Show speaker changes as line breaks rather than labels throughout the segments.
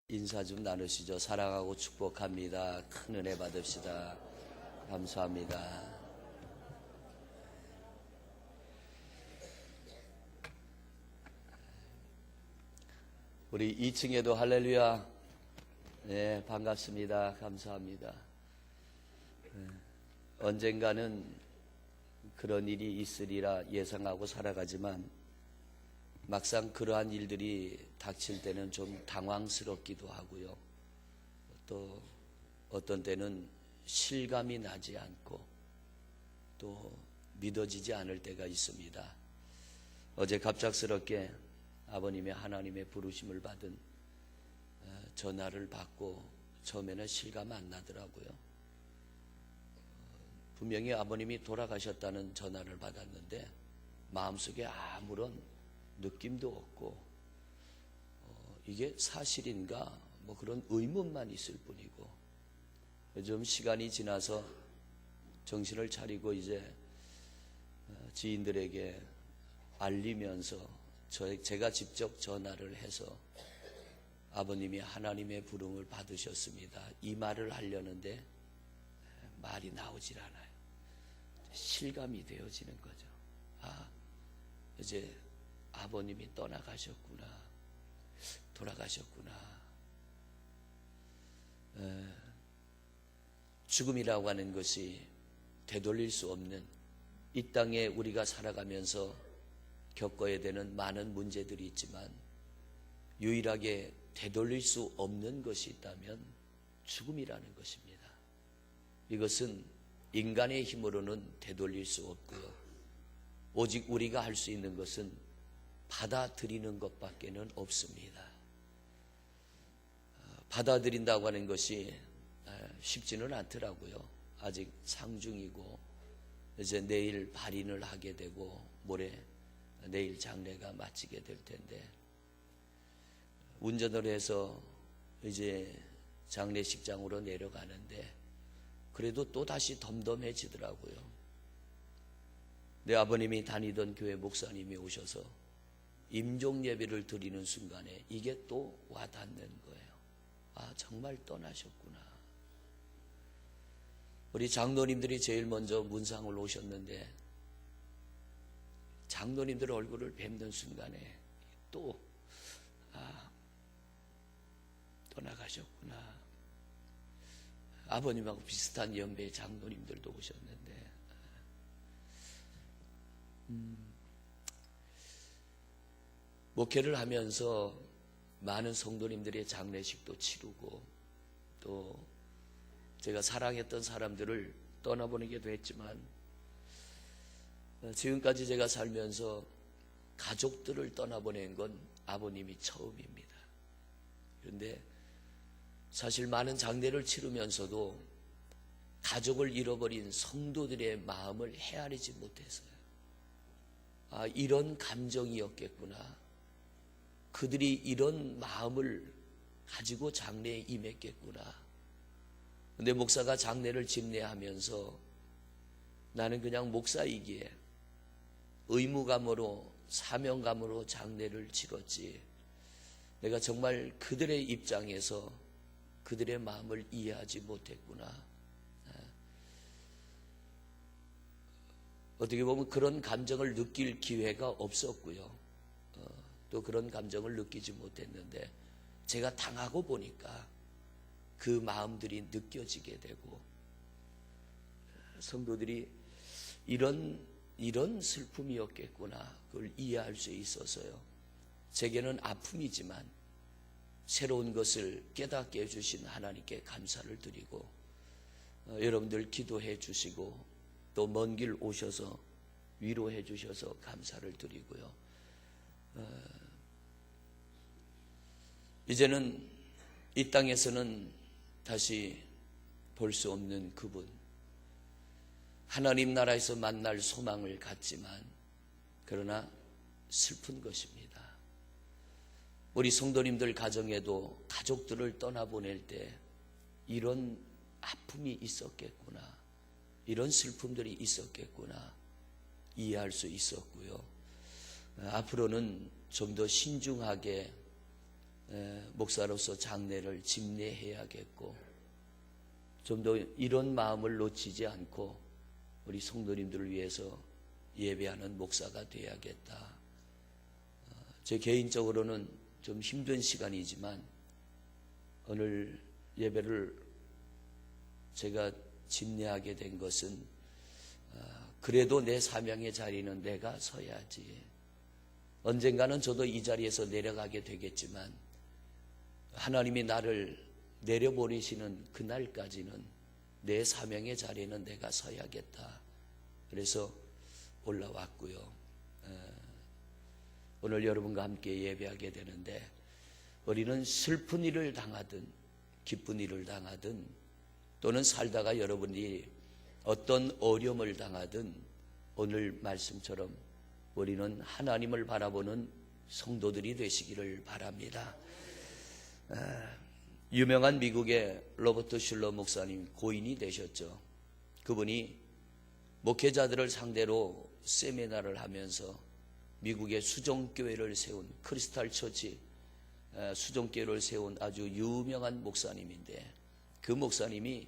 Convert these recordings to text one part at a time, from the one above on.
인사 좀 나누시죠. 사랑하고 축복합니다. 큰 은혜 받읍시다. 감사합니다. 우리 2층에도 할렐루야. 네, 반갑습니다. 감사합니다. 언젠가는 그런 일이 있으리라 예상하고 살아가지만 막상 그러한 일들이 닥칠 때는 좀 당황스럽기도 하고요. 또 어떤 때는 실감이 나지 않고 또 믿어지지 않을 때가 있습니다. 어제 갑작스럽게 아버님의 하나님의 부르심을 받은 전화를 받고 처음에는 실감 안 나더라고요. 분명히 아버님이 돌아가셨다는 전화를 받았는데 마음속에 아무런 느낌도 없고 이게 사실인가 뭐 그런 의문만 있을 뿐이고, 좀 시간이 지나서 정신을 차리고 이제 지인들에게 알리면서 제가 직접 전화를 해서 아버님이 하나님의 부름을 받으셨습니다, 이 말을 하려는데 말이 나오질 않아요. 실감이 되어지는 거죠. 이제 아버님이 떠나가셨구나, 돌아가셨구나. 죽음이라고 하는 것이 되돌릴 수 없는, 이 땅에 우리가 살아가면서 겪어야 되는 많은 문제들이 있지만 유일하게 되돌릴 수 없는 것이 있다면 죽음이라는 것입니다. 이것은 인간의 힘으로는 되돌릴 수 없고요. 오직 우리가 할 수 있는 것은 받아들이는 것밖에는 없습니다. 받아들인다고 하는 것이 쉽지는 않더라고요. 아직 상중이고 이제 내일 발인을 하게 되고 모레 내일 장례가 마치게 될 텐데, 운전을 해서 이제 장례식장으로 내려가는데 그래도 또 다시 덤덤해지더라고요. 내 아버님이 다니던 교회 목사님이 오셔서 임종 예배를 드리는 순간에 이게 또 와닿는 거예요. 정말 떠나셨구나. 우리 장로님들이 제일 먼저 문상을 오셨는데 장로님들 얼굴을 뵙는 순간에 또 떠나가셨구나. 아버님하고 비슷한 연배의 장로님들도 오셨는데 목회를 하면서 많은 성도님들의 장례식도 치르고 또 제가 사랑했던 사람들을 떠나보내기도 했지만 지금까지 제가 살면서 가족들을 떠나보낸 건 아버님이 처음입니다. 그런데 사실 많은 장례를 치르면서도 가족을 잃어버린 성도들의 마음을 헤아리지 못했어요. 이런 감정이었겠구나. 그들이 이런 마음을 가지고 장례에 임했겠구나. 근데 목사가 장례를 집례하면서 나는 그냥 목사이기에 의무감으로 사명감으로 장례를 치렀지, 내가 정말 그들의 입장에서 그들의 마음을 이해하지 못했구나. 어떻게 보면 그런 감정을 느낄 기회가 없었고요. 또 그런 감정을 느끼지 못했는데 제가 당하고 보니까 그 마음들이 느껴지게 되고, 성도들이 이런 슬픔이었겠구나, 그걸 이해할 수 있어서요. 제게는 아픔이지만 새로운 것을 깨닫게 해주신 하나님께 감사를 드리고, 여러분들 기도해 주시고 또 먼 길 오셔서 위로해 주셔서 감사를 드리고요. 이제는 이 땅에서는 다시 볼 수 없는 그분, 하나님 나라에서 만날 소망을 갖지만 그러나 슬픈 것입니다. 우리 성도님들 가정에도 가족들을 떠나보낼 때 이런 아픔이 있었겠구나, 이런 슬픔들이 있었겠구나 이해할 수 있었고요. 앞으로는 좀 더 신중하게 목사로서 장례를 집례해야겠고, 좀 더 이런 마음을 놓치지 않고 우리 성도님들을 위해서 예배하는 목사가 되어야겠다. 제 개인적으로는 좀 힘든 시간이지만 오늘 예배를 제가 집례하게 된 것은 그래도 내 사명의 자리는 내가 서야지. 언젠가는 저도 이 자리에서 내려가게 되겠지만 하나님이 나를 내려보내시는 그날까지는 내 사명의 자리는 내가 서야겠다. 그래서 올라왔고요. 오늘 여러분과 함께 예배하게 되는데, 우리는 슬픈 일을 당하든 기쁜 일을 당하든, 또는 살다가 여러분이 어떤 어려움을 당하든 오늘 말씀처럼 우리는 하나님을 바라보는 성도들이 되시기를 바랍니다. 유명한 미국의 로버트 슐러 목사님, 고인이 되셨죠. 그분이 목회자들을 상대로 세미나를 하면서 미국의 수종교회를 세운, 크리스탈 처치 수종교회를 세운 아주 유명한 목사님인데, 그 목사님이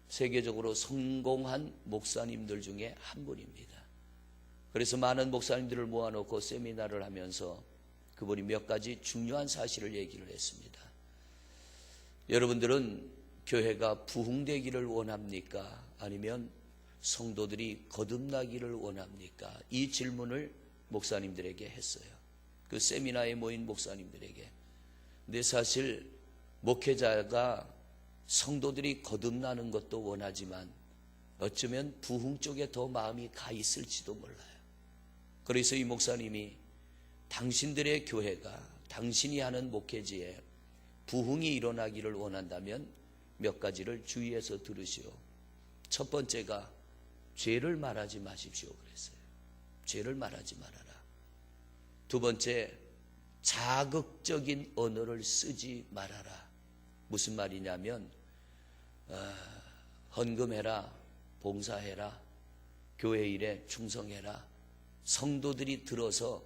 세계적으로 성공한 목사님들 중에 한 분입니다. 그래서 많은 목사님들을 모아놓고 세미나를 하면서 그분이 몇 가지 중요한 사실을 얘기를 했습니다. 여러분들은 교회가 부흥되기를 원합니까? 아니면 성도들이 거듭나기를 원합니까? 이 질문을 목사님들에게 했어요. 그 세미나에 모인 목사님들에게. 근데 사실 목회자가 성도들이 거듭나는 것도 원하지만 어쩌면 부흥 쪽에 더 마음이 가 있을지도 몰라요. 그래서 이 목사님이 당신들의 교회가, 당신이 하는 목회지에 부흥이 일어나기를 원한다면 몇 가지를 주의해서 들으시오. 첫 번째가 죄를 말하지 마십시오 그랬어요. 죄를 말하지 말아라. 두 번째, 자극적인 언어를 쓰지 말아라. 무슨 말이냐면 헌금해라, 봉사해라, 교회 일에 충성해라. 성도들이 들어서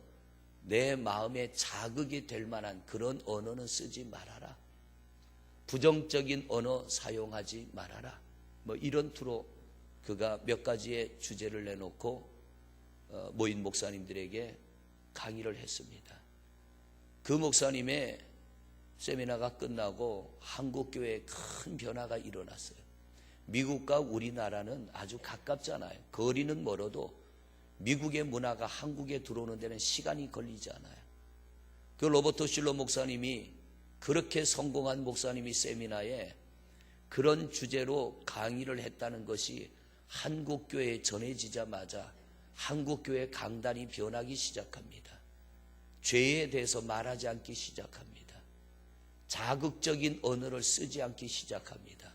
내 마음에 자극이 될 만한 그런 언어는 쓰지 말아라. 부정적인 언어 사용하지 말아라. 뭐 이런 투로 그가 몇 가지의 주제를 내놓고 모인 목사님들에게 강의를 했습니다. 그 목사님의 세미나가 끝나고 한국교회에 큰 변화가 일어났어요. 미국과 우리나라는 아주 가깝잖아요. 거리는 멀어도 미국의 문화가 한국에 들어오는 데는 시간이 걸리지 않아요. 그 로버트 슐러 목사님이, 그렇게 성공한 목사님이 세미나에 그런 주제로 강의를 했다는 것이 한국교회에 전해지자마자 한국교회 강단이 변하기 시작합니다. 죄에 대해서 말하지 않기 시작합니다. 자극적인 언어를 쓰지 않기 시작합니다.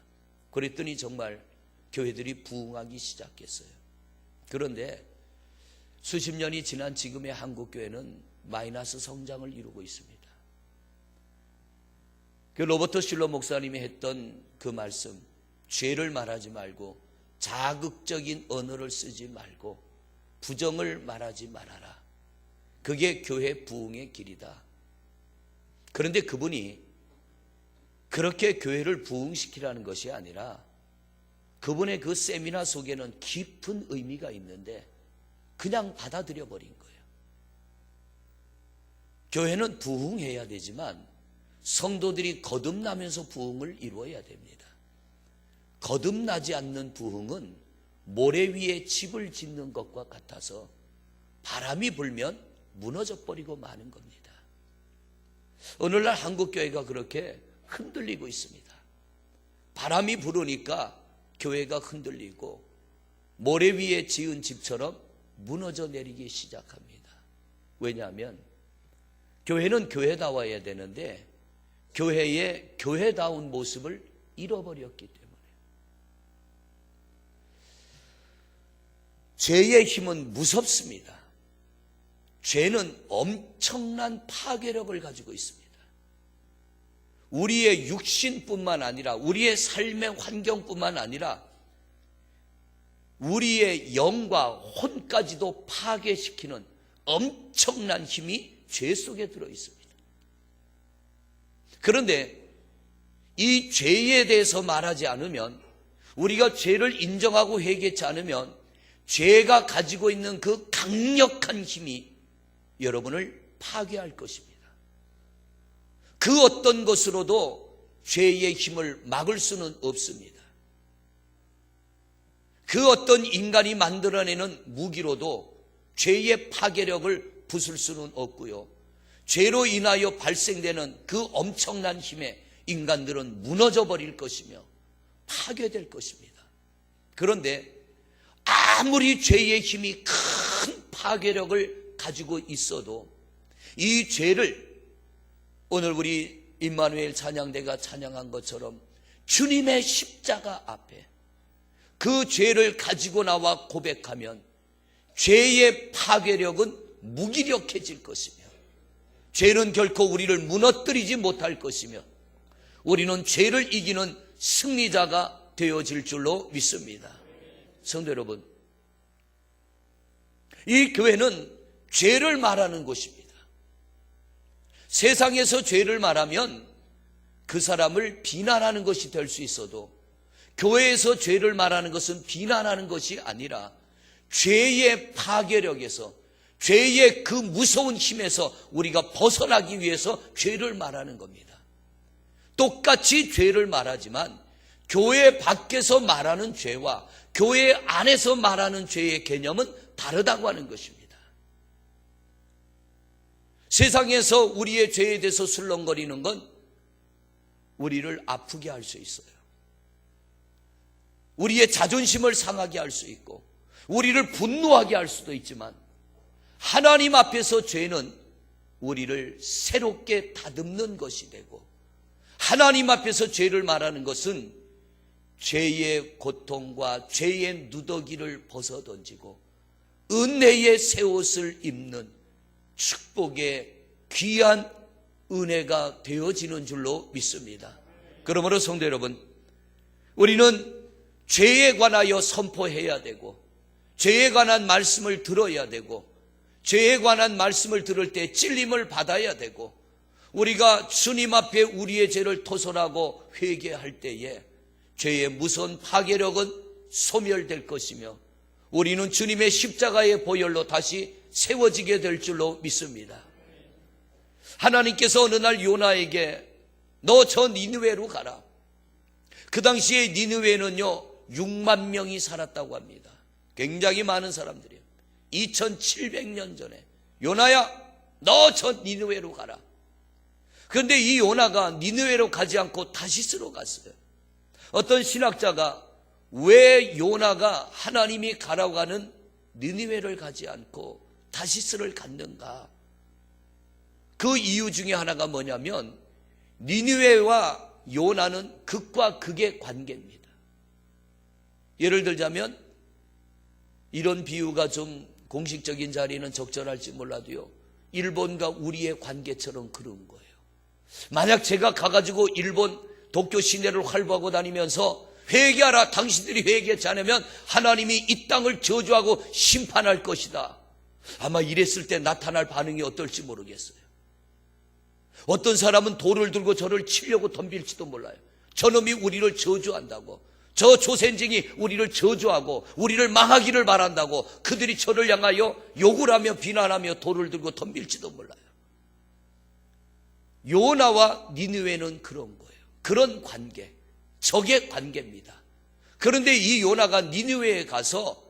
그랬더니 정말 교회들이 부흥하기 시작했어요. 그런데 수십 년이 지난 지금의 한국교회는 마이너스 성장을 이루고 있습니다. 그 로버트 슐러 목사님이 했던 그 말씀, 죄를 말하지 말고 자극적인 언어를 쓰지 말고 부정을 말하지 말아라. 그게 교회 부흥의 길이다. 그런데 그분이 그렇게 교회를 부흥시키라는 것이 아니라 그분의 그 세미나 속에는 깊은 의미가 있는데 그냥 받아들여 버린 거예요. 교회는 부흥해야 되지만 성도들이 거듭나면서 부흥을 이루어야 됩니다. 거듭나지 않는 부흥은 모래 위에 집을 짓는 것과 같아서 바람이 불면 무너져 버리고 마는 겁니다. 오늘날 한국교회가 그렇게 흔들리고 있습니다. 바람이 불으니까 교회가 흔들리고 모래 위에 지은 집처럼 무너져 내리기 시작합니다. 왜냐하면 교회는 교회다워야 되는데 교회의 교회다운 모습을 잃어버렸기 때문에. 죄의 힘은 무섭습니다. 죄는 엄청난 파괴력을 가지고 있습니다. 우리의 육신뿐만 아니라 우리의 삶의 환경뿐만 아니라 우리의 영과 혼까지도 파괴시키는 엄청난 힘이 죄 속에 들어 있습니다. 그런데 이 죄에 대해서 말하지 않으면, 우리가 죄를 인정하고 회개치 않으면 죄가 가지고 있는 그 강력한 힘이 여러분을 파괴할 것입니다. 그 어떤 것으로도 죄의 힘을 막을 수는 없습니다. 그 어떤 인간이 만들어내는 무기로도 죄의 파괴력을 부술 수는 없고요. 죄로 인하여 발생되는 그 엄청난 힘에 인간들은 무너져 버릴 것이며 파괴될 것입니다. 그런데 아무리 죄의 힘이 큰 파괴력을 가지고 있어도 이 죄를 오늘 우리 임마누엘 찬양대가 찬양한 것처럼 주님의 십자가 앞에 그 죄를 가지고 나와 고백하면 죄의 파괴력은 무기력해질 것이며 죄는 결코 우리를 무너뜨리지 못할 것이며 우리는 죄를 이기는 승리자가 되어질 줄로 믿습니다. 성도 여러분, 이 교회는 죄를 말하는 곳입니다. 세상에서 죄를 말하면 그 사람을 비난하는 것이 될 수 있어도 교회에서 죄를 말하는 것은 비난하는 것이 아니라 죄의 파괴력에서, 죄의 그 무서운 힘에서 우리가 벗어나기 위해서 죄를 말하는 겁니다. 똑같이 죄를 말하지만 교회 밖에서 말하는 죄와 교회 안에서 말하는 죄의 개념은 다르다고 하는 것입니다. 세상에서 우리의 죄에 대해서 술렁거리는 건 우리를 아프게 할 수 있어요. 우리의 자존심을 상하게 할 수 있고 우리를 분노하게 할 수도 있지만 하나님 앞에서 죄는 우리를 새롭게 다듬는 것이 되고 하나님 앞에서 죄를 말하는 것은 죄의 고통과 죄의 누더기를 벗어던지고 은혜의 새 옷을 입는 축복의 귀한 은혜가 되어지는 줄로 믿습니다. 그러므로 성도 여러분, 우리는 죄에 관하여 선포해야 되고 죄에 관한 말씀을 들어야 되고 죄에 관한 말씀을 들을 때 찔림을 받아야 되고 우리가 주님 앞에 우리의 죄를 토설하고 회개할 때에 죄의 무서운 파괴력은 소멸될 것이며 우리는 주님의 십자가의 보혈로 다시 세워지게 될 줄로 믿습니다. 하나님께서 어느 날 요나에게 너 저 니느웨로 가라. 그 당시에 니느웨는요 6만 명이 살았다고 합니다. 굉장히 많은 사람들이에요. 2700년 전에 요나야 너 저 니느웨로 가라. 그런데 이 요나가 니느웨로 가지 않고 다시스로 갔어요. 어떤 신학자가 왜 요나가 하나님이 가라고 하는 니느웨를 가지 않고 다시스를 갔는가? 그 이유 중에 하나가 뭐냐면 니느웨와 요나는 극과 극의 관계입니다. 예를 들자면 이런 비유가 좀 공식적인 자리는 적절할지 몰라도요, 일본과 우리의 관계처럼 그런 거예요. 만약 제가 가가지고 일본 도쿄 시내를 활보하고 다니면서 회개하라, 당신들이 회개하지 않으면 하나님이 이 땅을 저주하고 심판할 것이다, 아마 이랬을 때 나타날 반응이 어떨지 모르겠어요. 어떤 사람은 돌을 들고 저를 치려고 덤빌지도 몰라요. 저놈이 우리를 저주한다고, 저 조센징이 우리를 저주하고 우리를 망하기를 바란다고 그들이 저를 향하여 욕을 하며 비난하며 돌을 들고 덤빌지도 몰라요. 요나와 니느웨는 그런 거예요. 그런 관계, 적의 관계입니다. 그런데 이 요나가 니느웨에 가서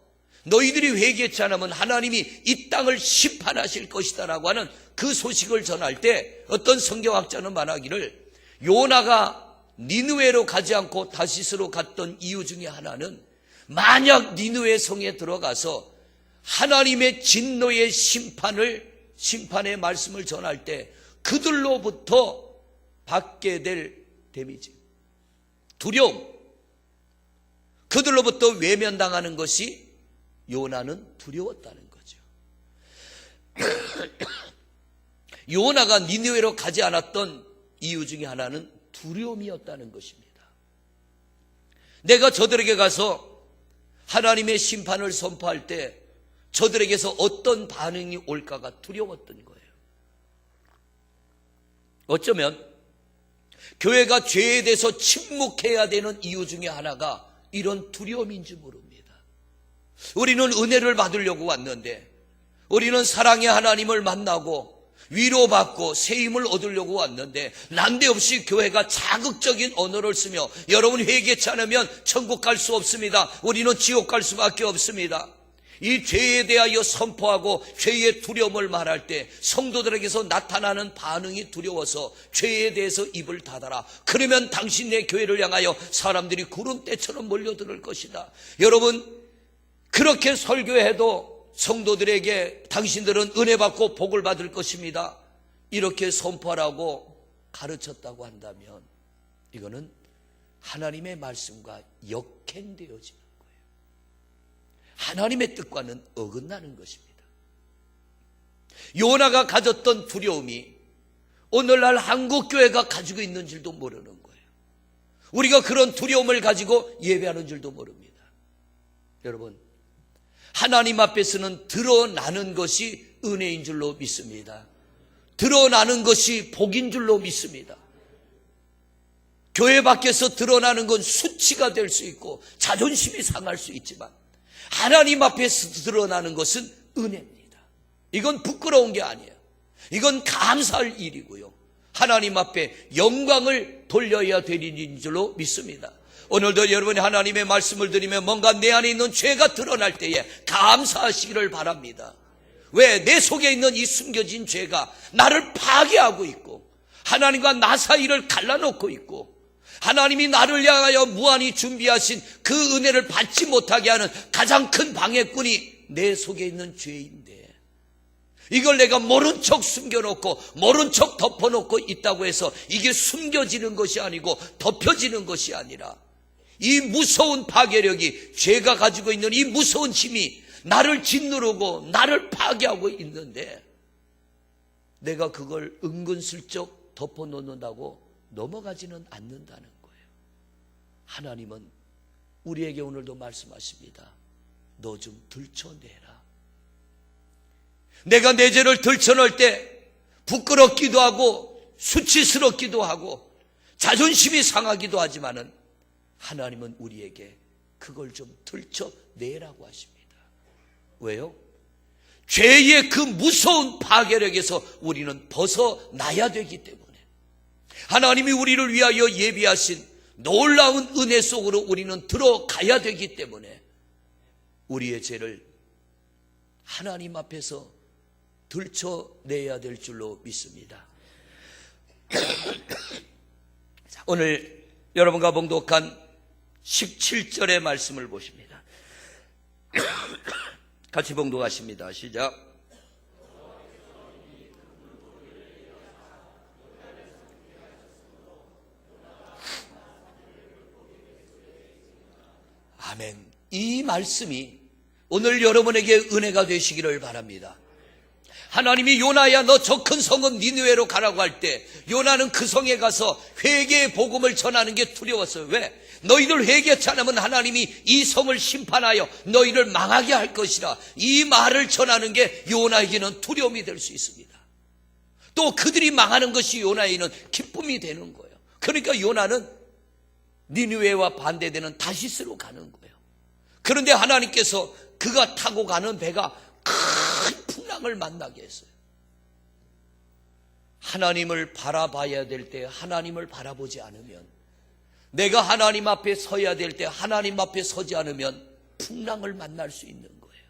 너희들이 회개치 않으면 하나님이 이 땅을 심판하실 것이다 라고 하는 그 소식을 전할 때 어떤 성경학자는 말하기를 요나가 니느웨로 가지 않고 다시스로 갔던 이유 중에 하나는 만약 니느웨 성에 들어가서 하나님의 진노의 심판의 말씀을 전할 때 그들로부터 받게 될 데미지, 두려움, 그들로부터 외면당하는 것이 요나는 두려웠다는 거죠. 요나가 니느웨로 가지 않았던 이유 중에 하나는 두려움이었다는 것입니다. 내가 저들에게 가서 하나님의 심판을 선포할 때 저들에게서 어떤 반응이 올까가 두려웠던 거예요. 어쩌면 교회가 죄에 대해서 침묵해야 되는 이유 중에 하나가 이런 두려움인지 모릅니다. 우리는 은혜를 받으려고 왔는데, 우리는 사랑의 하나님을 만나고 위로받고 세임을 얻으려고 왔는데, 난데없이 교회가 자극적인 언어를 쓰며 여러분 회개치 않으면 천국 갈 수 없습니다, 우리는 지옥 갈 수밖에 없습니다, 이 죄에 대하여 선포하고 죄의 두려움을 말할 때 성도들에게서 나타나는 반응이 두려워서 죄에 대해서 입을 닫아라. 그러면 당신네 교회를 향하여 사람들이 구름대처럼 몰려들 것이다. 여러분, 그렇게 설교해도 성도들에게 당신들은 은혜 받고 복을 받을 것입니다, 이렇게 선포하라고 가르쳤다고 한다면 이거는 하나님의 말씀과 역행되어지는 거예요. 하나님의 뜻과는 어긋나는 것입니다. 요나가 가졌던 두려움이 오늘날 한국교회가 가지고 있는 줄도 모르는 거예요. 우리가 그런 두려움을 가지고 예배하는 줄도 모릅니다. 여러분, 하나님 앞에서는 드러나는 것이 은혜인 줄로 믿습니다. 드러나는 것이 복인 줄로 믿습니다. 교회 밖에서 드러나는 건 수치가 될 수 있고 자존심이 상할 수 있지만 하나님 앞에서 드러나는 것은 은혜입니다. 이건 부끄러운 게 아니에요. 이건 감사할 일이고요, 하나님 앞에 영광을 돌려야 될 일인 줄로 믿습니다. 오늘도 여러분이 하나님의 말씀을 들으면 뭔가 내 안에 있는 죄가 드러날 때에 감사하시기를 바랍니다. 왜? 내 속에 있는 이 숨겨진 죄가 나를 파괴하고 있고 하나님과 나 사이를 갈라놓고 있고 하나님이 나를 향하여 무한히 준비하신 그 은혜를 받지 못하게 하는 가장 큰 방해꾼이 내 속에 있는 죄인데, 이걸 내가 모른 척 숨겨놓고 모른 척 덮어놓고 있다고 해서 이게 숨겨지는 것이 아니고 덮여지는 것이 아니라 이 무서운 파괴력이, 죄가 가지고 있는 이 무서운 힘이 나를 짓누르고 나를 파괴하고 있는데 내가 그걸 은근슬쩍 덮어놓는다고 넘어가지는 않는다는 거예요. 하나님은 우리에게 오늘도 말씀하십니다. 너 좀 들춰내라. 내가 내 죄를 들춰낼 때 부끄럽기도 하고 수치스럽기도 하고 자존심이 상하기도 하지만은 하나님은 우리에게 그걸 좀 들춰내라고 하십니다. 왜요? 죄의 그 무서운 파괴력에서 우리는 벗어나야 되기 때문에, 하나님이 우리를 위하여 예비하신 놀라운 은혜 속으로 우리는 들어가야 되기 때문에 우리의 죄를 하나님 앞에서 들춰내야 될 줄로 믿습니다. 오늘 여러분과 봉독한 17절의 말씀을 보십니다. 같이 봉독하십니다. 시작. 아멘. 이 말씀이 오늘 여러분에게 은혜가 되시기를 바랍니다. 하나님이 요나야 너 저 큰 성읍 니느웨로 가라고 할 때 요나는 그 성에 가서 회개의 복음을 전하는 게 두려웠어요. 왜? 너희들 회개치 않으면 하나님이 이 성을 심판하여 너희를 망하게 할 것이라. 이 말을 전하는 게 요나에게는 두려움이 될 수 있습니다. 또 그들이 망하는 것이 요나에게는 기쁨이 되는 거예요. 그러니까 요나는 니느웨와 반대되는 다시스로 가는 거예요. 그런데 하나님께서 그가 타고 가는 배가 큰 풍랑을 만나게 했어요. 하나님을 바라봐야 될 때 하나님을 바라보지 않으면, 내가 하나님 앞에 서야 될 때 하나님 앞에 서지 않으면 풍랑을 만날 수 있는 거예요.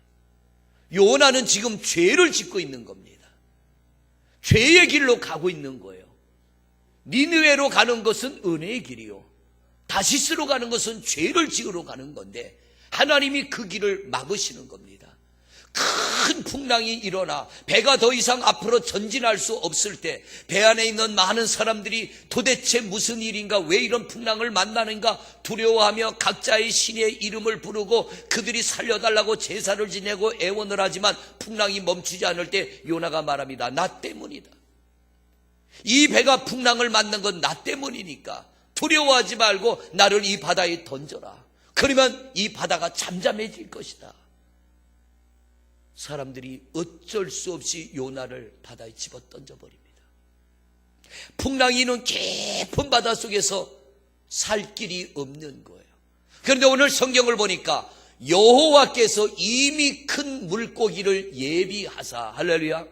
요나는 지금 죄를 짓고 있는 겁니다. 죄의 길로 가고 있는 거예요. 니느웨로 가는 것은 은혜의 길이요, 다시스로 가는 것은 죄를 지으러 가는 건데 하나님이 그 길을 막으시는 겁니다. 큰 풍랑이 일어나 배가 더 이상 앞으로 전진할 수 없을 때 배 안에 있는 많은 사람들이 도대체 무슨 일인가, 왜 이런 풍랑을 만나는가 두려워하며 각자의 신의 이름을 부르고 그들이 살려달라고 제사를 지내고 애원을 하지만 풍랑이 멈추지 않을 때 요나가 말합니다. 나 때문이다. 이 배가 풍랑을 만난 건 나 때문이니까 두려워하지 말고 나를 이 바다에 던져라. 그러면 이 바다가 잠잠해질 것이다. 사람들이 어쩔 수 없이 요나를 바다에 집어 던져버립니다. 풍랑이 있는 깊은 바다 속에서 살 길이 없는 거예요. 그런데 오늘 성경을 보니까 여호와께서 이미 큰 물고기를 예비하사, 할렐루야,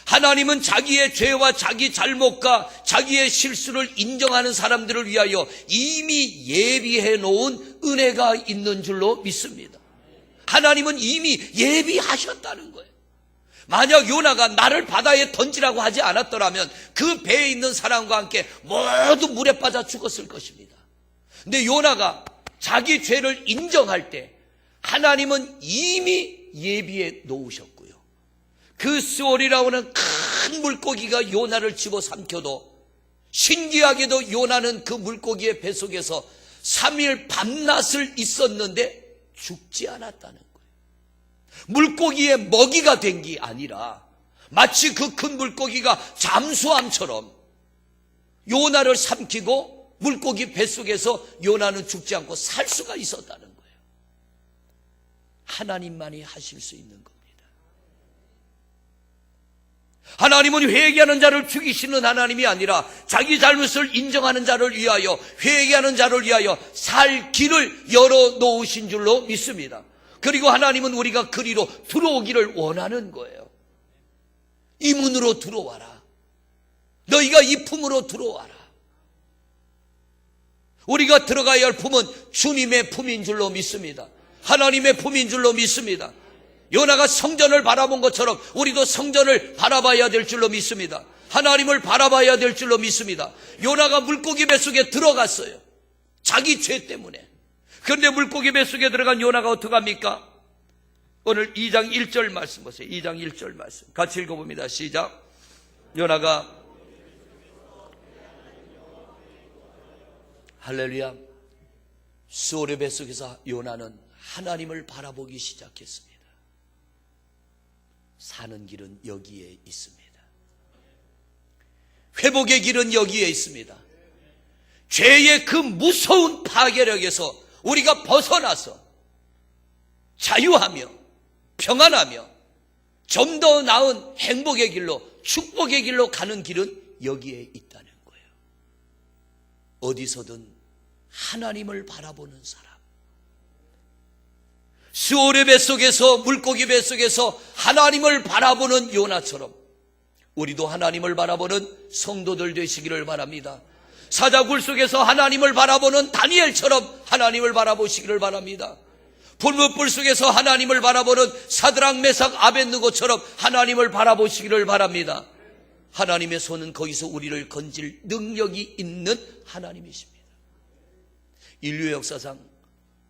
하나님은 자기의 죄와 자기 잘못과 자기의 실수를 인정하는 사람들을 위하여 이미 예비해 놓은 은혜가 있는 줄로 믿습니다. 하나님은 이미 예비하셨다는 거예요. 만약 요나가 나를 바다에 던지라고 하지 않았더라면 그 배에 있는 사람과 함께 모두 물에 빠져 죽었을 것입니다. 근데 요나가 자기 죄를 인정할 때 하나님은 이미 예비해 놓으셨고요. 그 스올이라고 하는 큰 물고기가 요나를 집어삼켜도 신기하게도 요나는 그 물고기의 뱃속에서 3일 밤낮을 있었는데 죽지 않았다는 거예요. 물고기의 먹이가 된 게 아니라 마치 그 큰 물고기가 잠수함처럼 요나를 삼키고 물고기 뱃속에서 요나는 죽지 않고 살 수가 있었다는 거예요. 하나님만이 하실 수 있는 겁니다. 하나님은 회개하는 자를 죽이시는 하나님이 아니라 자기 잘못을 인정하는 자를 위하여, 회개하는 자를 위하여 살 길을 열어놓으신 줄로 믿습니다. 그리고 하나님은 우리가 그리로 들어오기를 원하는 거예요. 이 문으로 들어와라. 너희가 이 품으로 들어와라. 우리가 들어가야 할 품은 주님의 품인 줄로 믿습니다. 하나님의 품인 줄로 믿습니다. 요나가 성전을 바라본 것처럼 우리도 성전을 바라봐야 될 줄로 믿습니다. 하나님을 바라봐야 될 줄로 믿습니다. 요나가 물고기 뱃속에 들어갔어요. 자기 죄 때문에. 그런데 물고기 뱃속에 들어간 요나가 어떡합니까? 오늘 2장 1절 말씀 보세요. 2장 1절 말씀 같이 읽어봅니다. 시작. 요나가, 할렐루야, 스올의 뱃속에서 요나는 하나님을 바라보기 시작했습니다. 사는 길은 여기에 있습니다. 회복의 길은 여기에 있습니다. 죄의 그 무서운 파괴력에서 우리가 벗어나서 자유하며 평안하며 좀 더 나은 행복의 길로, 축복의 길로 가는 길은 여기에 있다는 거예요. 어디서든 하나님을 바라보는 사람. 스올의 뱃속에서, 물고기 뱃속에서 하나님을 바라보는 요나처럼 우리도 하나님을 바라보는 성도들 되시기를 바랍니다. 사자굴 속에서 하나님을 바라보는 다니엘처럼 하나님을 바라보시기를 바랍니다. 불못불 속에서 하나님을 바라보는 사드락, 메삭, 아벳느고처럼 하나님을 바라보시기를 바랍니다. 하나님의 손은 거기서 우리를 건질 능력이 있는 하나님이십니다. 인류 역사상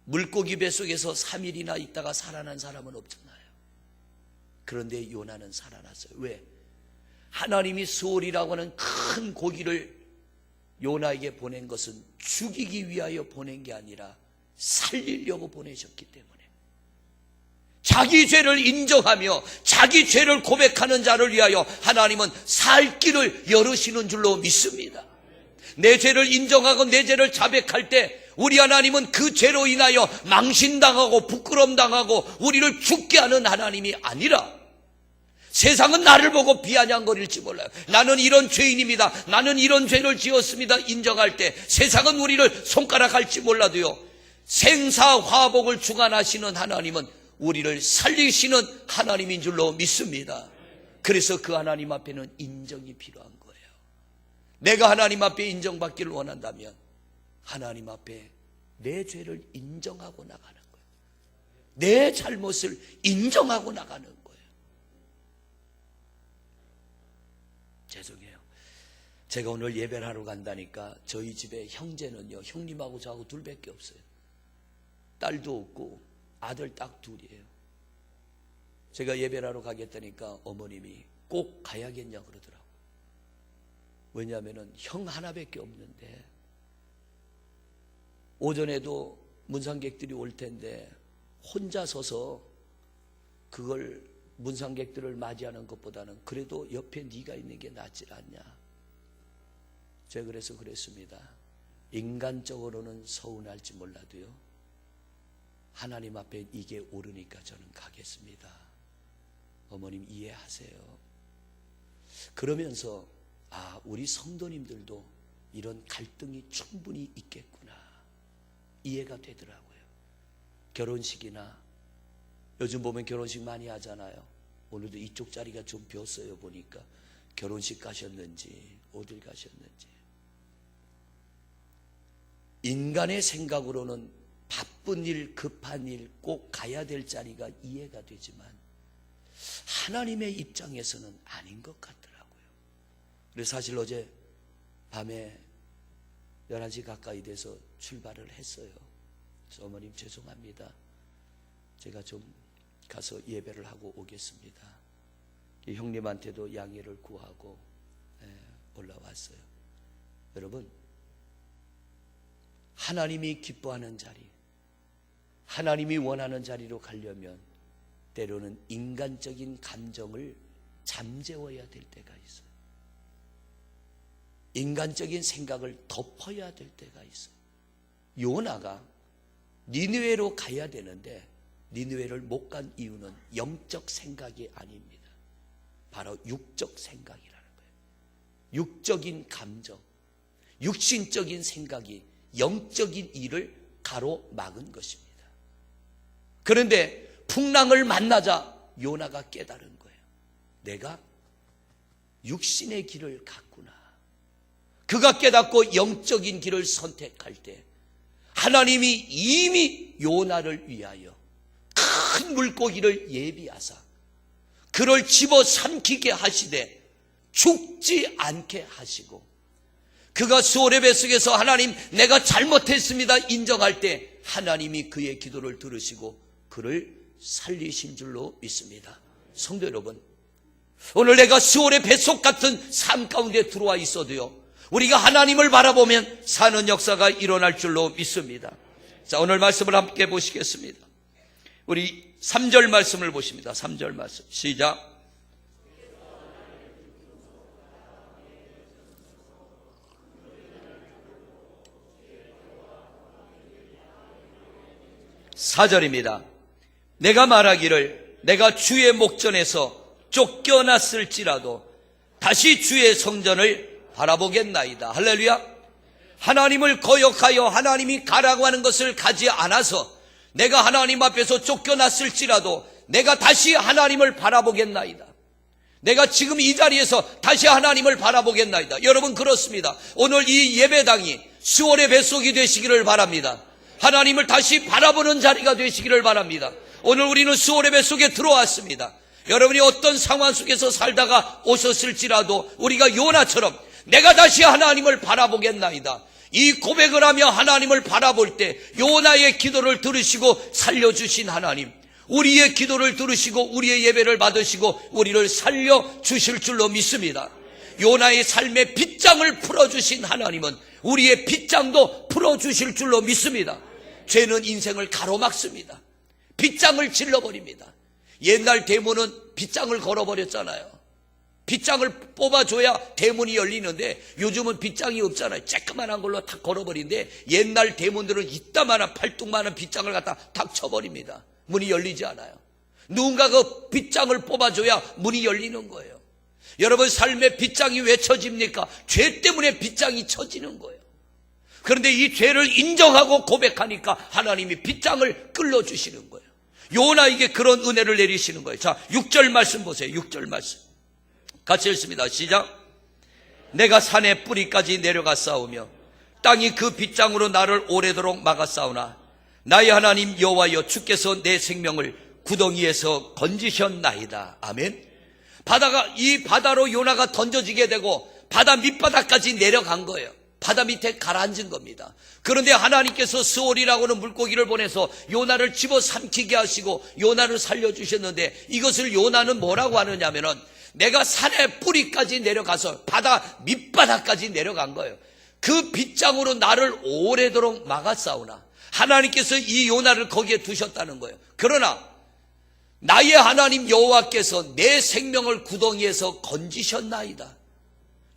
물고기 뱃속에서 3일이나 있다가 살아난 사람은 없잖아요. 그런데 요나는 살아났어요. 왜? 하나님이 스올이라고 하는 큰 고기를 요나에게 보낸 것은 죽이기 위하여 보낸 게 아니라 살리려고 보내셨기 때문에, 자기 죄를 인정하며 자기 죄를 고백하는 자를 위하여 하나님은 살 길을 열으시는 줄로 믿습니다. 내 죄를 인정하고 내 죄를 자백할 때 우리 하나님은 그 죄로 인하여 망신당하고 부끄럼당하고 우리를 죽게 하는 하나님이 아니라, 세상은 나를 보고 비아냥거릴지 몰라요. 나는 이런 죄인입니다, 나는 이런 죄를 지었습니다 인정할 때 세상은 우리를 손가락할지 몰라도요, 생사화복을 주관하시는 하나님은 우리를 살리시는 하나님인 줄로 믿습니다. 그래서 그 하나님 앞에는 인정이 필요한 거예요. 내가 하나님 앞에 인정받기를 원한다면 하나님 앞에 내 죄를 인정하고 나가는 거예요. 내 잘못을 인정하고 나가는 거예요. 죄송해요. 제가 오늘 예배를 하러 간다니까 저희 집에 형제는요, 형님하고 저하고 둘밖에 없어요. 딸도 없고 아들 딱 둘이에요. 제가 예배를 하러 가겠다니까 어머님이 꼭 가야겠냐 그러더라고요. 왜냐하면 형 하나밖에 없는데, 오전에도 문상객들이 올 텐데 혼자 서서 그걸 문상객들을 맞이하는 것보다는 그래도 옆에 네가 있는 게 낫지 않냐. 제가 그래서 그랬습니다. 인간적으로는 서운할지 몰라도요, 하나님 앞에 이게 옳으니까 저는 가겠습니다. 어머님 이해하세요. 그러면서 우리 성도님들도 이런 갈등이 충분히 있겠구나 이해가 되더라고요. 결혼식이나 요즘 보면 결혼식 많이 하잖아요. 오늘도 이쪽 자리가 좀 비었어요. 보니까 결혼식 가셨는지 어딜 가셨는지. 인간의 생각으로는 바쁜 일, 급한 일, 꼭 가야 될 자리가 이해가 되지만 하나님의 입장에서는 아닌 것 같더라고요. 그래서 사실 어제 밤에 11시 가까이 돼서 출발을 했어요. 그래서 어머님 죄송합니다. 제가 좀 가서 예배를 하고 오겠습니다. 형님한테도 양해를 구하고 올라왔어요. 여러분, 하나님이 기뻐하는 자리, 하나님이 원하는 자리로 가려면 때로는 인간적인 감정을 잠재워야 될 때가 있어요. 인간적인 생각을 덮어야 될 때가 있어요. 요나가 니느웨로 가야 되는데 니느웨를 못 간 이유는 영적 생각이 아닙니다. 바로 육적 생각이라는 거예요. 육적인 감정, 육신적인 생각이 영적인 일을 가로막은 것입니다. 그런데 풍랑을 만나자 요나가 깨달은 거예요. 내가 육신의 길을 갔구나. 그가 깨닫고 영적인 길을 선택할 때 하나님이 이미 요나를 위하여 큰 물고기를 예비하사 그를 집어삼키게 하시되 죽지 않게 하시고, 그가 수월의 뱃속에서 하나님 내가 잘못했습니다 인정할 때 하나님이 그의 기도를 들으시고 그를 살리신 줄로 믿습니다. 성도 여러분, 오늘 내가 수월의 뱃속 같은 삶 가운데 들어와 있어도요, 우리가 하나님을 바라보면 사는 역사가 일어날 줄로 믿습니다. 자, 오늘 말씀을 함께 보시겠습니다. 우리 3절 말씀을 보십니다. 3절 말씀 시작. 사절입니다. 내가 말하기를 내가 주의 목전에서 쫓겨났을지라도 다시 주의 성전을 바라보겠나이다. 할렐루야. 하나님을 거역하여 하나님이 가라고 하는 것을 가지 않아서 내가 하나님 앞에서 쫓겨났을지라도 내가 다시 하나님을 바라보겠나이다. 내가 지금 이 자리에서 다시 하나님을 바라보겠나이다. 여러분, 그렇습니다. 오늘 이 예배당이 수월의 뱃속이 되시기를 바랍니다. 하나님을 다시 바라보는 자리가 되시기를 바랍니다. 오늘 우리는 수월의 뱃속에 들어왔습니다. 여러분이 어떤 상황 속에서 살다가 오셨을지라도 우리가 요나처럼 내가 다시 하나님을 바라보겠나이다, 이 고백을 하며 하나님을 바라볼 때 요나의 기도를 들으시고 살려주신 하나님, 우리의 기도를 들으시고 우리의 예배를 받으시고 우리를 살려주실 줄로 믿습니다. 요나의 삶의 빗장을 풀어주신 하나님은 우리의 빗장도 풀어주실 줄로 믿습니다. 죄는 인생을 가로막습니다. 빗장을 질러버립니다. 옛날 대문은 빗장을 걸어버렸잖아요. 빗장을 뽑아줘야 대문이 열리는데 요즘은 빗장이 없잖아요. 쬐끄만한 걸로 탁 걸어버리는데 옛날 대문들은 이따만한 팔뚝만한 빗장을 갖다 탁 쳐버립니다. 문이 열리지 않아요. 누군가가 빗장을 뽑아줘야 문이 열리는 거예요. 여러분, 삶의 빗장이 왜 쳐집니까? 죄 때문에 빗장이 쳐지는 거예요. 그런데 이 죄를 인정하고 고백하니까 하나님이 빗장을 끌어주시는 거예요. 요나에게 그런 은혜를 내리시는 거예요. 자, 6절 말씀 보세요. 6절 말씀 같이 읽습니다. 시작. 내가 산의 뿌리까지 내려가 싸우며 땅이 그 빗장으로 나를 오래도록 막아 싸우나 나의 하나님 여호와여, 주께서 내 생명을 구덩이에서 건지셨나이다. 아멘. 이 바다로 요나가 던져지게 되고 바다 밑바닥까지 내려간 거예요. 바다 밑에 가라앉은 겁니다. 그런데 하나님께서 스올이라고 하는 물고기를 보내서 요나를 집어삼키게 하시고 요나를 살려주셨는데, 이것을 요나는 뭐라고 하느냐면은 내가 산의 뿌리까지 내려가서 바다 밑바닥까지 내려간 거예요. 그 빗장으로 나를 오래도록 막아 싸우나 하나님께서 이 요나를 거기에 두셨다는 거예요. 그러나 나의 하나님 여호와께서 내 생명을 구덩이에서 건지셨나이다.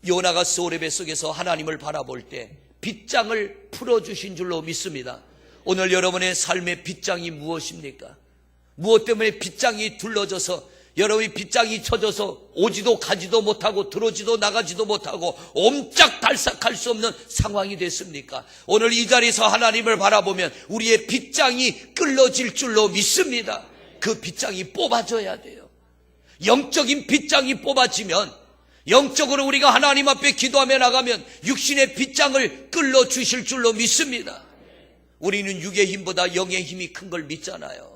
요나가 스올의 뱃속에서 하나님을 바라볼 때 빗장을 풀어주신 줄로 믿습니다. 오늘 여러분의 삶의 빗장이 무엇입니까? 무엇 때문에 빗장이 둘러져서 여러분이 빗장이 쳐져서 오지도 가지도 못하고 들어오지도 나가지도 못하고 옴짝달싹할 수 없는 상황이 됐습니까? 오늘 이 자리에서 하나님을 바라보면 우리의 빗장이 끌어질 줄로 믿습니다. 그 빗장이 뽑아져야 돼요. 영적인 빗장이 뽑아지면, 영적으로 우리가 하나님 앞에 기도하며 나가면 육신의 빗장을 끌어주실 줄로 믿습니다. 우리는 육의 힘보다 영의 힘이 큰 걸 믿잖아요.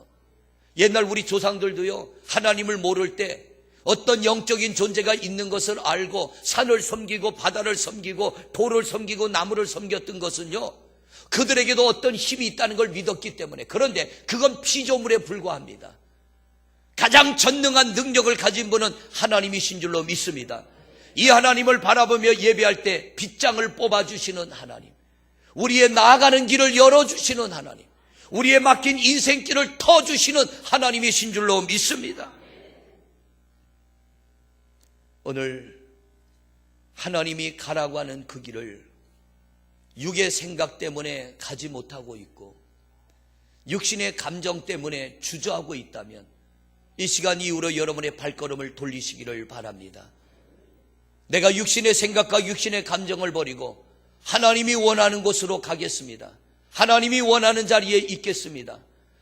옛날 우리 조상들도요, 하나님을 모를 때 어떤 영적인 존재가 있는 것을 알고 산을 섬기고 바다를 섬기고 돌을 섬기고 나무를 섬겼던 것은요, 그들에게도 어떤 힘이 있다는 걸 믿었기 때문에. 그런데 그건 피조물에 불과합니다. 가장 전능한 능력을 가진 분은 하나님이신 줄로 믿습니다. 이 하나님을 바라보며 예배할 때 빗장을 뽑아주시는 하나님, 우리의 나아가는 길을 열어주시는 하나님, 우리의 맡긴 인생길을 터주시는 하나님이신 줄로 믿습니다. 오늘 하나님이 가라고 하는 그 길을 육의 생각 때문에 가지 못하고 있고 육신의 감정 때문에 주저하고 있다면 이 시간 이후로 여러분의 발걸음을 돌리시기를 바랍니다. 내가 육신의 생각과 육신의 감정을 버리고 하나님이 원하는 곳으로 가겠습니다. 하나님이 원하는 자리에 있겠습니다.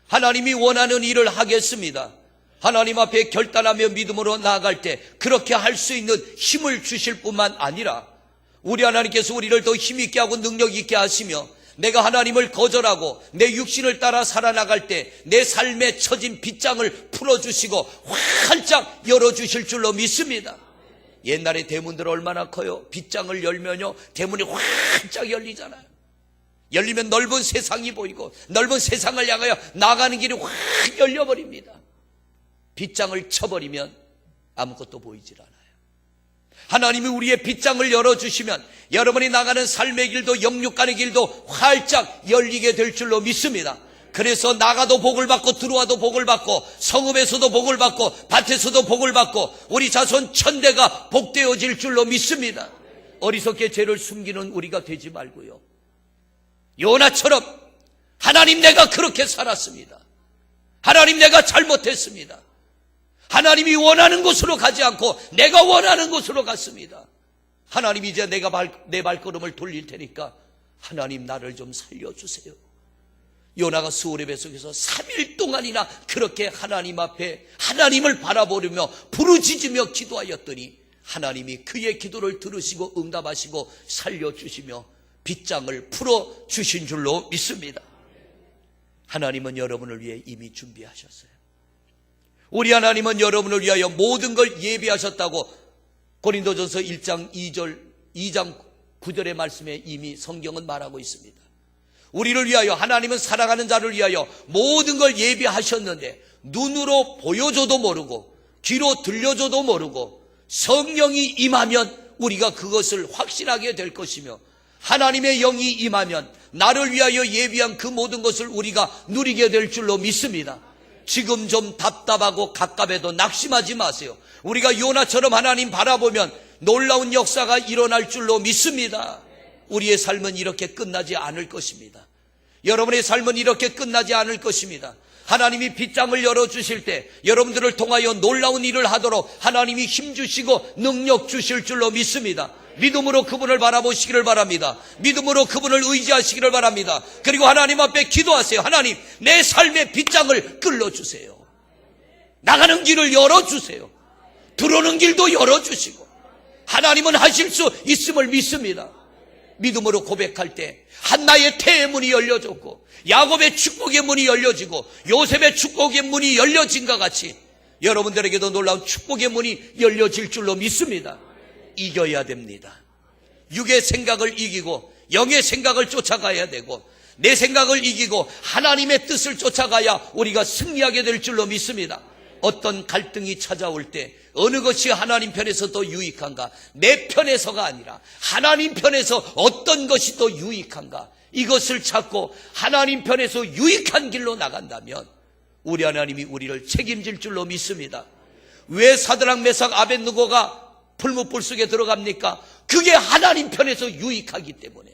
하나님이 원하는 일을 하겠습니다. 하나님 앞에 결단하며 믿음으로 나아갈 때 그렇게 할 수 있는 힘을 주실 뿐만 아니라 우리 하나님께서 우리를 더 힘있게 하고 능력 있게 하시며 내가 하나님을 거절하고 내 육신을 따라 살아나갈 때 내 삶에 처진 빗장을 풀어주시고 활짝 열어주실 줄로 믿습니다. 옛날에 대문들 얼마나 커요. 빗장을 열면요 대문이 활짝 열리잖아요. 열리면 넓은 세상이 보이고 넓은 세상을 향하여 나가는 길이 확 열려버립니다. 빗장을 쳐버리면 아무것도 보이질 않아요. 하나님이 우리의 빗장을 열어주시면 여러분이 나가는 삶의 길도 영육간의 길도 활짝 열리게 될 줄로 믿습니다. 그래서 나가도 복을 받고 들어와도 복을 받고 성읍에서도 복을 받고 밭에서도 복을 받고 우리 자손 천대가 복되어질 줄로 믿습니다. 어리석게 죄를 숨기는 우리가 되지 말고요, 요나처럼 하나님 내가 그렇게 살았습니다. 하나님 내가 잘못했습니다. 하나님이 원하는 곳으로 가지 않고 내가 원하는 곳으로 갔습니다. 하나님 이제 내 발걸음을 돌릴 테니까 하나님 나를 좀 살려주세요. 요나가 수오레 뱃속에서 3일 동안이나 그렇게 하나님 앞에 하나님을 바라보려며 부르짖으며 기도하였더니 하나님이 그의 기도를 들으시고 응답하시고 살려주시며 빗장을 풀어주신 줄로 믿습니다. 하나님은 여러분을 위해 이미 준비하셨어요. 우리 하나님은 여러분을 위하여 모든 걸 예비하셨다고 고린도전서 1장 2장 9절의 말씀에 이미 성경은 말하고 있습니다. 우리를 위하여, 하나님은 사랑하는 자를 위하여 모든 걸 예비하셨는데 눈으로 보여줘도 모르고 귀로 들려줘도 모르고 성령이 임하면 우리가 그것을 확신하게 될 것이며 하나님의 영이 임하면 나를 위하여 예비한 그 모든 것을 우리가 누리게 될 줄로 믿습니다. 지금 좀 답답하고 갑갑해도 낙심하지 마세요. 우리가 요나처럼 하나님 바라보면 놀라운 역사가 일어날 줄로 믿습니다. 우리의 삶은 이렇게 끝나지 않을 것입니다. 여러분의 삶은 이렇게 끝나지 않을 것입니다. 하나님이 빗장을 열어주실 때 여러분들을 통하여 놀라운 일을 하도록 하나님이 힘주시고 능력 주실 줄로 믿습니다. 믿음으로 그분을 바라보시기를 바랍니다. 믿음으로 그분을 의지하시기를 바랍니다. 그리고 하나님 앞에 기도하세요. 하나님, 내 삶의 빗장을 끌어주세요. 나가는 길을 열어주세요. 들어오는 길도 열어주시고 하나님은 하실 수 있음을 믿습니다. 믿음으로 고백할 때 한나의 태의 문이 열려졌고 야곱의 축복의 문이 열려지고 요셉의 축복의 문이 열려진 것 같이 여러분들에게도 놀라운 축복의 문이 열려질 줄로 믿습니다. 이겨야 됩니다. 육의 생각을 이기고 영의 생각을 쫓아가야 되고 내 생각을 이기고 하나님의 뜻을 쫓아가야 우리가 승리하게 될 줄로 믿습니다. 어떤 갈등이 찾아올 때 어느 것이 하나님 편에서 더 유익한가, 내 편에서가 아니라 하나님 편에서 어떤 것이 더 유익한가, 이것을 찾고 하나님 편에서 유익한 길로 나간다면 우리 하나님이 우리를 책임질 줄로 믿습니다. 왜 사드락 메삭 아벳느고가 풀무불 속에 들어갑니까? 그게 하나님 편에서 유익하기 때문에,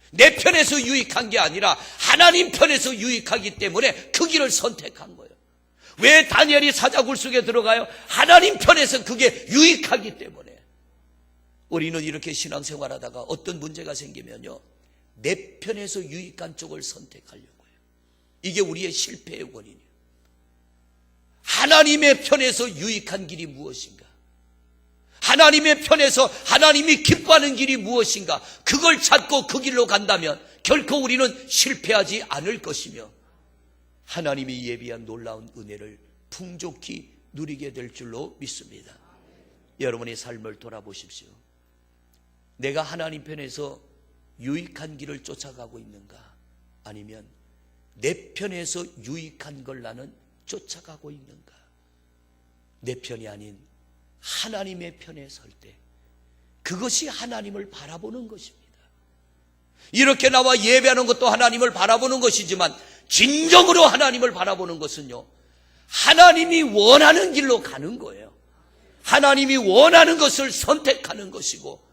내 편에서 유익한 게 아니라 하나님 편에서 유익하기 때문에 그 길을 선택한 거예요. 왜 다니엘이 사자굴 속에 들어가요? 하나님 편에서 그게 유익하기 때문에. 우리는 이렇게 신앙생활하다가 어떤 문제가 생기면요, 내 편에서 유익한 쪽을 선택하려고 해요. 이게 우리의 실패의 원인이에요. 하나님의 편에서 유익한 길이 무엇인가? 하나님의 편에서 하나님이 기뻐하는 길이 무엇인가? 그걸 찾고 그 길로 간다면 결코 우리는 실패하지 않을 것이며 하나님이 예비한 놀라운 은혜를 풍족히 누리게 될 줄로 믿습니다. 여러분의 삶을 돌아보십시오. 내가 하나님 편에서 유익한 길을 쫓아가고 있는가? 아니면 내 편에서 유익한 걸 나는 쫓아가고 있는가? 내 편이 아닌 하나님의 편에 설 때 그것이 하나님을 바라보는 것입니다. 이렇게 나와 예배하는 것도 하나님을 바라보는 것이지만 진정으로 하나님을 바라보는 것은요, 하나님이 원하는 길로 가는 거예요. 하나님이 원하는 것을 선택하는 것이고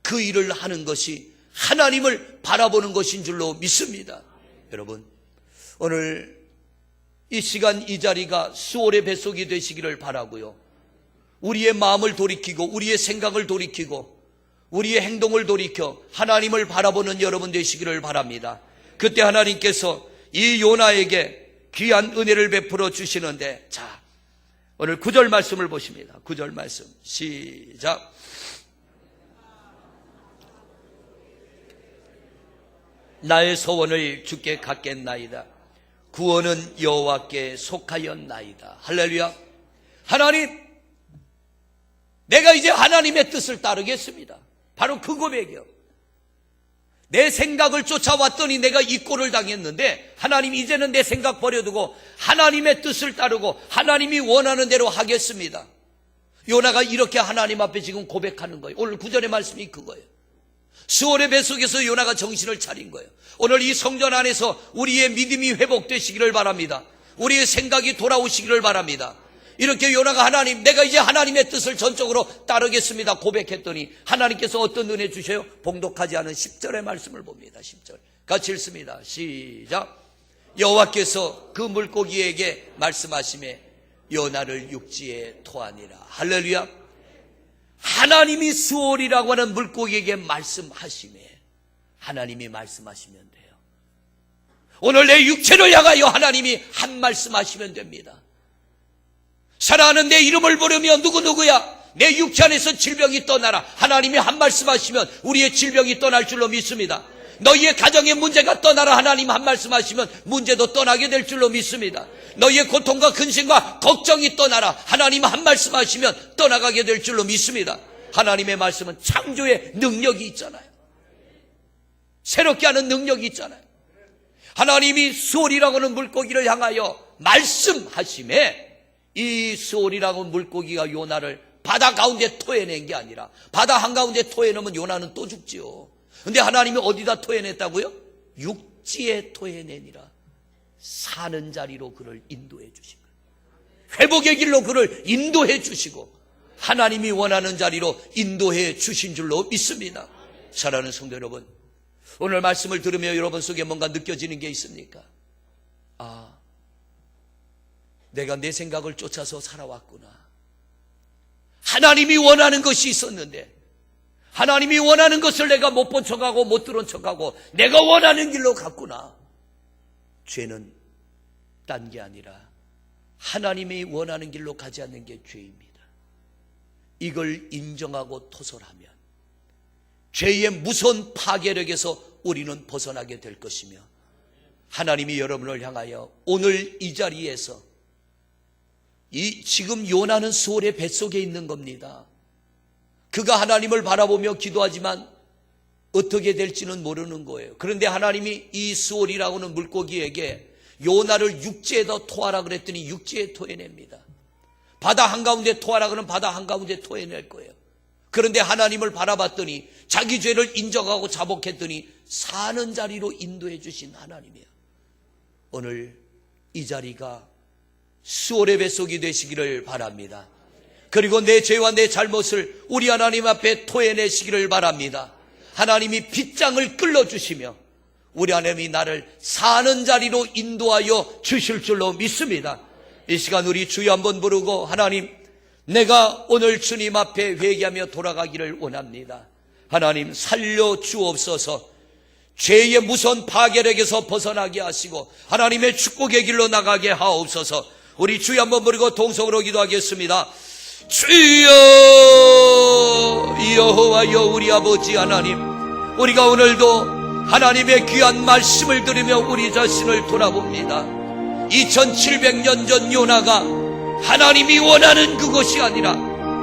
그 일을 하는 것이 하나님을 바라보는 것인 줄로 믿습니다. 여러분, 오늘 이 시간 이 자리가 수월의 뱃속이 되시기를 바라고요, 우리의 마음을 돌이키고 우리의 생각을 돌이키고 우리의 행동을 돌이켜 하나님을 바라보는 여러분 되시기를 바랍니다. 그때 하나님께서 이 요나에게 귀한 은혜를 베풀어 주시는데, 자, 오늘 9절 말씀을 보십니다. 9절 말씀 시작. 나의 소원을 주께 갖겠나이다. 구원은 여호와께 속하였나이다. 할렐루야. 하나님, 내가 이제 하나님의 뜻을 따르겠습니다. 바로 그 고백이요. 내 생각을 쫓아왔더니 내가 이 꼴을 당했는데 하나님, 이제는 내 생각 버려두고 하나님의 뜻을 따르고 하나님이 원하는 대로 하겠습니다. 요나가 이렇게 하나님 앞에 지금 고백하는 거예요. 오늘 9절의 말씀이 그거예요. 수월의 뱃속에서 요나가 정신을 차린 거예요. 오늘 이 성전 안에서 우리의 믿음이 회복되시기를 바랍니다. 우리의 생각이 돌아오시기를 바랍니다. 이렇게 요나가 하나님, 내가 이제 하나님의 뜻을 전적으로 따르겠습니다 고백했더니 하나님께서 어떤 은혜 주셔요? 봉독하지 않은 10절의 말씀을 봅니다. 10절 같이 읽습니다. 시작. 여호와께서 그 물고기에게 말씀하시매 요나를 육지에 토하니라. 할렐루야. 하나님이 수월이라고 하는 물고기에게 말씀하시매, 하나님이 말씀하시면 돼요. 오늘 내 육체를 향하여 하나님이 한 말씀하시면 됩니다. 사랑하는 내 이름을 부르며 누구누구야, 내 육체 안에서 질병이 떠나라. 하나님이 한 말씀하시면 우리의 질병이 떠날 줄로 믿습니다. 너희의 가정의 문제가 떠나라. 하나님 한 말씀하시면 문제도 떠나게 될 줄로 믿습니다. 너희의 고통과 근심과 걱정이 떠나라. 하나님 한 말씀하시면 떠나가게 될 줄로 믿습니다. 하나님의 말씀은 창조의 능력이 있잖아요. 새롭게 하는 능력이 있잖아요. 하나님이 수월이라고 하는 물고기를 향하여 말씀하심에 이 수월이라고 하는 물고기가 요나를 바다 가운데 토해낸 게 아니라, 바다 한가운데 토해내면 요나는 또 죽지요. 근데 하나님이 어디다 토해냈다고요? 육지에 토해내니라. 사는 자리로 그를 인도해 주신 거예요. 회복의 길로 그를 인도해 주시고 하나님이 원하는 자리로 인도해 주신 줄로 믿습니다. 사랑하는 성도 여러분, 오늘 말씀을 들으며 여러분 속에 뭔가 느껴지는 게 있습니까? 아, 내가 내 생각을 쫓아서 살아왔구나. 하나님이 원하는 것이 있었는데 하나님이 원하는 것을 내가 못 본 척하고 못 들은 척하고 내가 원하는 길로 갔구나. 죄는 딴 게 아니라 하나님이 원하는 길로 가지 않는 게 죄입니다. 이걸 인정하고 토설하면 죄의 무서운 파괴력에서 우리는 벗어나게 될 것이며, 하나님이 여러분을 향하여 오늘 이 자리에서 지금 요나는 수월의 뱃속에 있는 겁니다. 그가 하나님을 바라보며 기도하지만 어떻게 될지는 모르는 거예요. 그런데 하나님이 이 수월이라고 하는 물고기에게 요나를 육지에다 토하라 그랬더니 육지에 토해냅니다. 바다 한가운데 토하라 그러면 바다 한가운데 토해낼 거예요. 그런데 하나님을 바라봤더니 자기 죄를 인정하고 자복했더니 사는 자리로 인도해 주신 하나님이에요. 오늘 이 자리가 수월의 뱃속이 되시기를 바랍니다. 그리고 내 죄와 내 잘못을 우리 하나님 앞에 토해내시기를 바랍니다. 하나님이 빗장을 끌어주시며 우리 하나님이 나를 사는 자리로 인도하여 주실 줄로 믿습니다. 이 시간 우리 주여 한번 부르고, 하나님, 내가 오늘 주님 앞에 회개하며 돌아가기를 원합니다. 하나님, 살려주옵소서. 죄의 무서운 파괴력에서 벗어나게 하시고 하나님의 축복의 길로 나가게 하옵소서. 우리 주여 한번 부르고 동성으로 기도하겠습니다. 주여, 여호와여, 우리 아버지 하나님, 우리가 오늘도 하나님의 귀한 말씀을 들으며 우리 자신을 돌아봅니다. 2700년 전 요나가 하나님이 원하는 그것이 아니라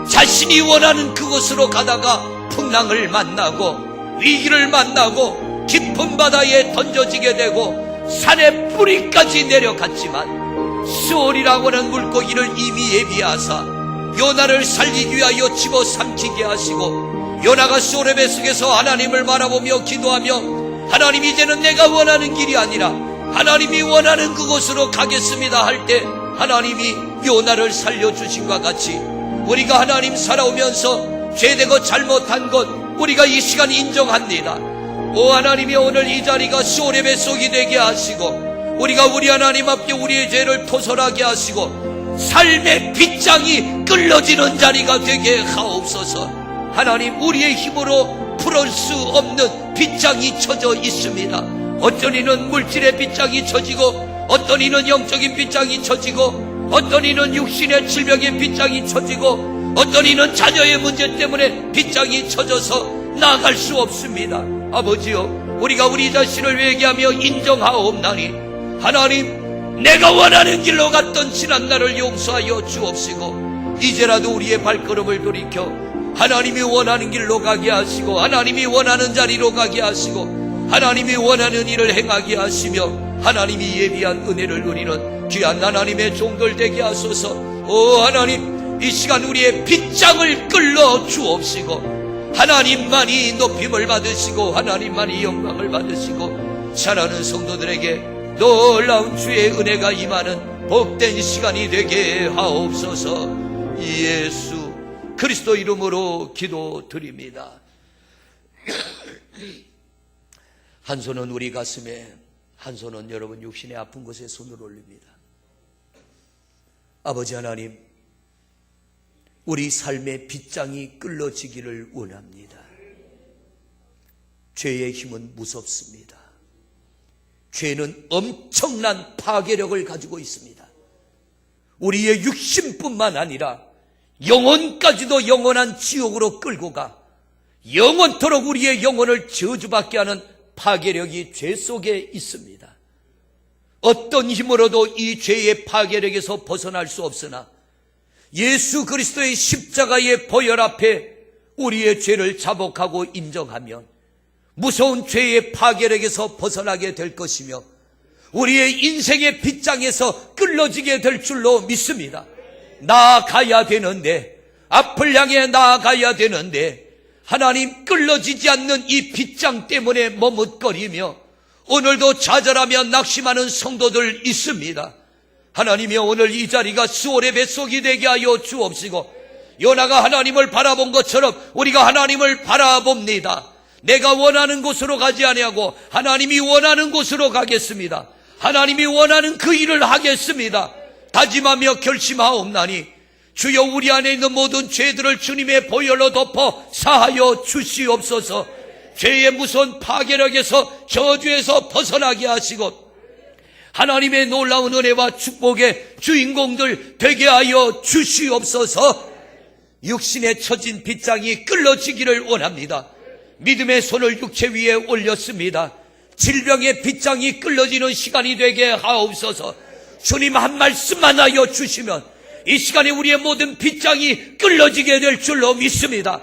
자신이 원하는 그곳으로 가다가 풍랑을 만나고 위기를 만나고 깊은 바다에 던져지게 되고 산의 뿌리까지 내려갔지만 수올이라고 하는 물고기를 이미 예비하사 요나를 살리기 위하여 집어삼키게 하시고, 요나가 수올의 뱃속에서 하나님을 바라보며 기도하며, 하나님, 이제는 내가 원하는 길이 아니라 하나님이 원하는 그곳으로 가겠습니다 할 때 하나님이 요나를 살려주신과 같이, 우리가 하나님 살아오면서 죄되고 잘못한 것 우리가 이 시간 인정합니다. 오 하나님이, 오늘 이 자리가 수올의 뱃속이 되게 하시고 우리가 우리 하나님 앞에 우리의 죄를 토설하게 하시고 삶의 빗장이 끌러지는 자리가 되게 하옵소서. 하나님, 우리의 힘으로 풀을 수 없는 빗장이 쳐져 있습니다. 어떤 이는 물질의 빗장이 쳐지고, 어떤 이는 영적인 빗장이 쳐지고, 어떤 이는 육신의 질병의 빗장이 쳐지고, 어떤 이는 자녀의 문제 때문에 빗장이 쳐져서 나아갈 수 없습니다. 아버지요, 우리가 우리 자신을 회개하며 인정하옵나니, 하나님, 내가 원하는 길로 갔던 지난날을 용서하여 주옵시고 이제라도 우리의 발걸음을 돌이켜 하나님이 원하는 길로 가게 하시고 하나님이 원하는 자리로 가게 하시고 하나님이 원하는 일을 행하게 하시며 하나님이 예비한 은혜를 누리는 귀한 하나님의 종들 되게 하소서. 오 하나님, 이 시간 우리의 빗장을 끌러 주옵시고 하나님만이 높임을 받으시고 하나님만이 영광을 받으시고 사랑하는 성도들에게 놀라운 주의 은혜가 임하는 복된 시간이 되게 하옵소서. 예수 그리스도 이름으로 기도드립니다. 한 손은 우리 가슴에, 한 손은 여러분 육신의 아픈 곳에 손을 올립니다. 아버지 하나님, 우리 삶의 빗장이 끌러지기를 원합니다. 죄의 힘은 무섭습니다. 죄는 엄청난 파괴력을 가지고 있습니다. 우리의 육신뿐만 아니라 영혼까지도 영원한 지옥으로 끌고 가 영원토록 우리의 영혼을 저주받게 하는 파괴력이 죄 속에 있습니다. 어떤 힘으로도 이 죄의 파괴력에서 벗어날 수 없으나 예수 그리스도의 십자가의 보혈 앞에 우리의 죄를 자복하고 인정하면 무서운 죄의 파괴력에서 벗어나게 될 것이며 우리의 인생의 빗장에서 끌러지게 될 줄로 믿습니다. 나아가야 되는데, 앞을 향해 나아가야 되는데 하나님, 끌러지지 않는 이 빗장 때문에 머뭇거리며 오늘도 좌절하며 낙심하는 성도들 있습니다. 하나님이여, 오늘 이 자리가 수올의 뱃속이 되게 하여 주옵시고 요나가 하나님을 바라본 것처럼 우리가 하나님을 바라봅니다. 내가 원하는 곳으로 가지 아니하고 하나님이 원하는 곳으로 가겠습니다. 하나님이 원하는 그 일을 하겠습니다. 다짐하며 결심하옵나니 주여, 우리 안에 있는 모든 죄들을 주님의 보혈로 덮어 사하여 주시옵소서. 죄의 무서운 파괴력에서, 저주에서 벗어나게 하시고 하나님의 놀라운 은혜와 축복의 주인공들 되게 하여 주시옵소서. 육신에 처진 빗장이 끌러지기를 원합니다. 믿음의 손을 육체 위에 올렸습니다. 질병의 빗장이 끌러지는 시간이 되게 하옵소서. 주님 한 말씀만 하여 주시면 이 시간에 우리의 모든 빗장이 끌러지게 될 줄로 믿습니다.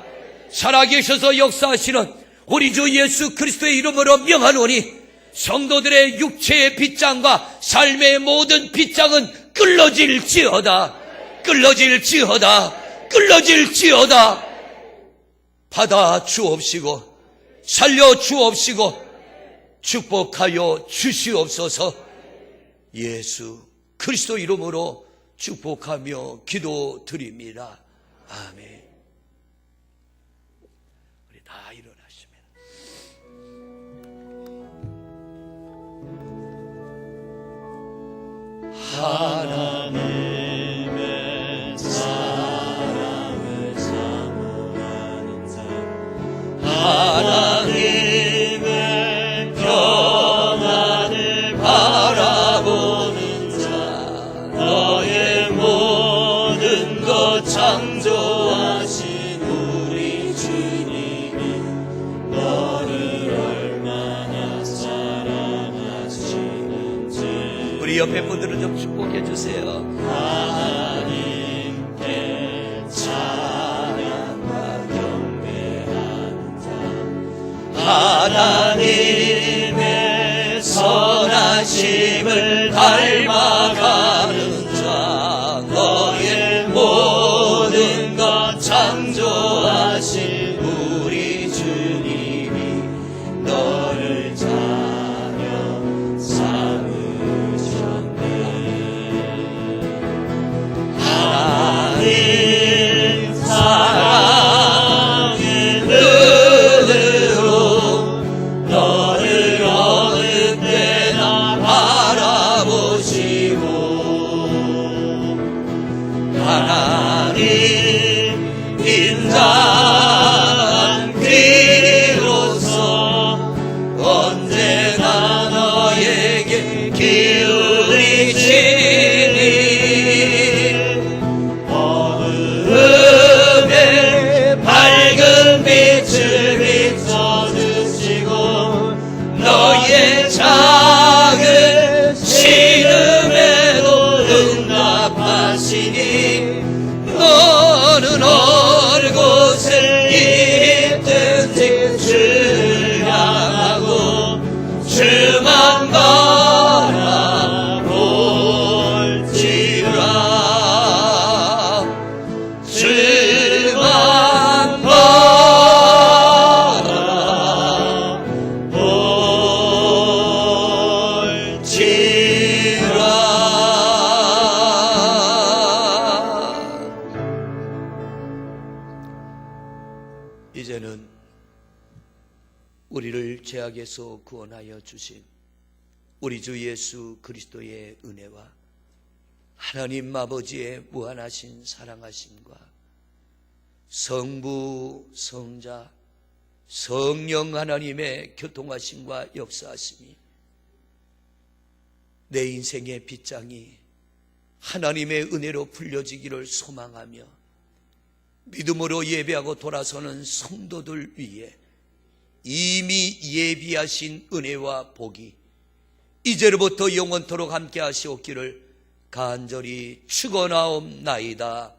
살아계셔서 역사하시는 우리 주 예수 그리스도의 이름으로 명하노니 성도들의 육체의 빗장과 삶의 모든 빗장은 끌러질지어다, 끌러질지어다, 끌러질지어다. 받아 주옵시고 살려 주옵시고 축복하여 주시옵소서. 예수 그리스도 이름으로 축복하며 기도드립니다. 아멘. 우리 다 일어나시면 하나님 창조하신 우리 주님이 너를 얼마나 사랑하시는지. 우리 옆에 분들은 좀 축복해 주세요. 하나님께 찬양과 경배한다. 하나님의 선하심을 닮아가는 자, 너의 모든 것 창조하신 우리 주님이 너를 자녀 삼으셨네. 하나님 사랑의 눈으로 너를 어느 때나 바라보시고, 하나님 인자한 귀로서 언제나 너에게 기울이시니 어둠에 밝은 빛을 비춰주시고 너의 작은 신음에도 응답하시니 너는 어느 곳에 있든지 주를 향하고 주만 바라볼지라. 주만 바라볼지라. 이제는 우리를 죄악에서 구원하여 주신 우리 주 예수 그리스도의 은혜와 하나님 아버지의 무한하신 사랑하심과 성부, 성자, 성령 하나님의 교통하심과 역사하심이 내 인생의 빗장이 하나님의 은혜로 풀려지기를 소망하며 믿음으로 예배하고 돌아서는 성도들 위해 이미 예비하신 은혜와 복이 이제로부터 영원토록 함께 하시옵기를 간절히 축원하옵나이다.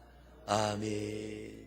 아멘.